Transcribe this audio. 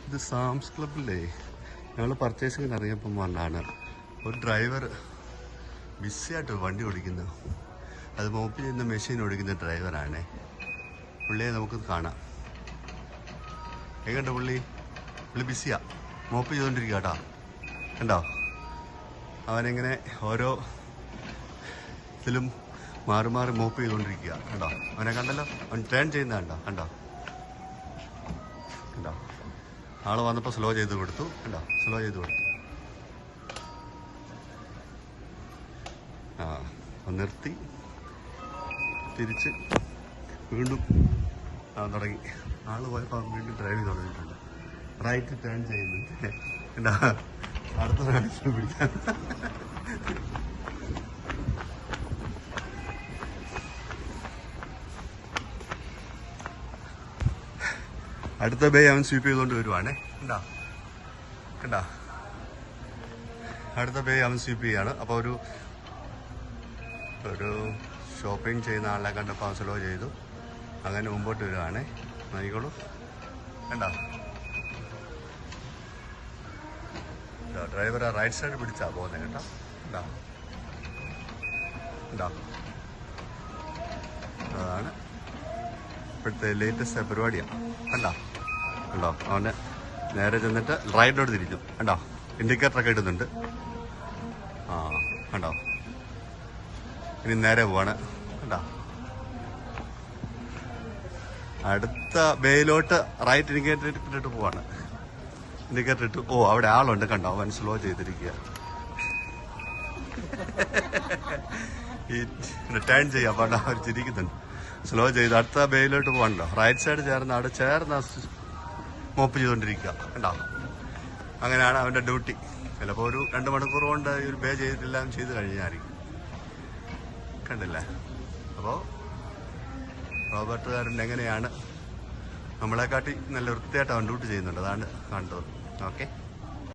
ഇത് സാംസ് ക്ലബിലേ ഞങ്ങൾ പർച്ചേസിങ്ങിന് ഇറങ്ങിയപ്പം വന്നാണ് ഒരു ഡ്രൈവർ ബിസിയായിട്ട് വണ്ടി ഓടിക്കുന്നു. അത് മോപ്പ് ചെയ്യുന്ന മെഷീൻ ഓടിക്കുന്ന ഡ്രൈവറാണേ. പുള്ളിയെ നമുക്ക് കാണാം. എങ്ങോട്ട് പുള്ളി ബിസിയാ, മോപ്പ് ചെയ്തുകൊണ്ടിരിക്കുക കേട്ടോ. കണ്ടോ അവനെങ്ങനെ ഓരോ ഇതിലും മാറി മാറി മോപ്പ് ചെയ്തുകൊണ്ടിരിക്കുക. കണ്ടോ അവനെ കണ്ടല്ലോ, അവൻ ടേൺ ചെയ്യുന്ന കണ്ടോ. കണ്ടോ കണ്ടോ ആള് വന്നപ്പോൾ സ്ലോ ചെയ്ത് കൊടുത്തു. കണ്ടോ സ്ലോ ചെയ്ത് കൊടുത്തു. നിർത്തി തിരിച്ച് വീണ്ടും തുടങ്ങി. ആള് പോയപ്പോൾ വീണ്ടും ഡ്രൈവ് ചെയ്ത് തുടങ്ങിയിട്ടുണ്ട്. റൈറ്റ് ടേൺ ചെയ്യുന്നുണ്ട്. കണ്ടോ അടുത്ത പ്രാവശ്യം പിടിക്കാൻ. അടുത്ത ബേ അവൻ സ്വീപ്പ് ചെയ്തുകൊണ്ട് വരുവാണേ. കണ്ടാ കണ്ടാ അടുത്ത ബേ അവൻ സ്വീപ്പ് ചെയ്യാണ്. അപ്പോൾ ഒരു ഷോപ്പിംഗ് ചെയ്യുന്ന ആളെ കണ്ടപ്പോൾ അവൻ സ്ലോ ചെയ്തു. അങ്ങനെ മുമ്പോട്ട് വരുവാണേ. നോക്കിക്കോളൂ. കണ്ടാ ഡ്രൈവർ ആ റൈറ്റ് സൈഡ് പിടിച്ചാ പോകുന്നത് കേട്ടോ. കണ്ടാ കണ്ടാ അതാണ് ഇപ്പോഴത്തെ ലേറ്റസ്റ്റ് പരിപാടിയാണ്. കണ്ടോ കണ്ടോ അവന് നേരെ ചെന്നിട്ട് റൈറ്റിലോട്ട് തിരിച്ചു. കണ്ടോ ഇൻഡിക്കേറ്ററൊക്കെ ഇടുന്നുണ്ട്. കണ്ടോ ഇനി നേരെ പോവാണ്. കണ്ടോ അടുത്ത ബേയിലോട്ട് റൈറ്റ് ഇൻഡിക്കേറ്റർ ഇട്ടിട്ട് പോവാണ്. ഇൻഡിക്കേറ്റർ ഇട്ടു. അവിടെ ആളുണ്ട്. കണ്ടോ അവൻ സ്ലോ ചെയ്തിരിക്കുക. ഈ ടേൺ ചെയ്യാൻ പാടാ അവർ ചിരിക്കുന്നുണ്ട്. സ്ലോ ചെയ്ത് അടുത്ത ബേയിലോട്ട് പോകണല്ലോ. റൈറ്റ് സൈഡ് ചേർന്ന് അവിടെ ചേർന്ന് മോപ്പ് ചെയ്തുകൊണ്ടിരിക്കുക. കണ്ടോ അങ്ങനെയാണ് അവൻ്റെ ഡ്യൂട്ടി. ചിലപ്പോൾ ഒരു 2 മണിക്കൂർ കൊണ്ട് ഒരു ബേ ചെയ്തിട്ടെല്ലാം ചെയ്ത് കഴിഞ്ഞായിരിക്കും. കണ്ടില്ലേ? അപ്പോൾ റോബർട്ടുകാരൻ എങ്ങനെയാണ് നമ്മളെക്കാട്ടി നല്ല വൃത്തിയായിട്ട് അവൻ ഡ്യൂട്ടി ചെയ്യുന്നുണ്ട്. അതാണ് കണ്ടത്. ഓക്കെ.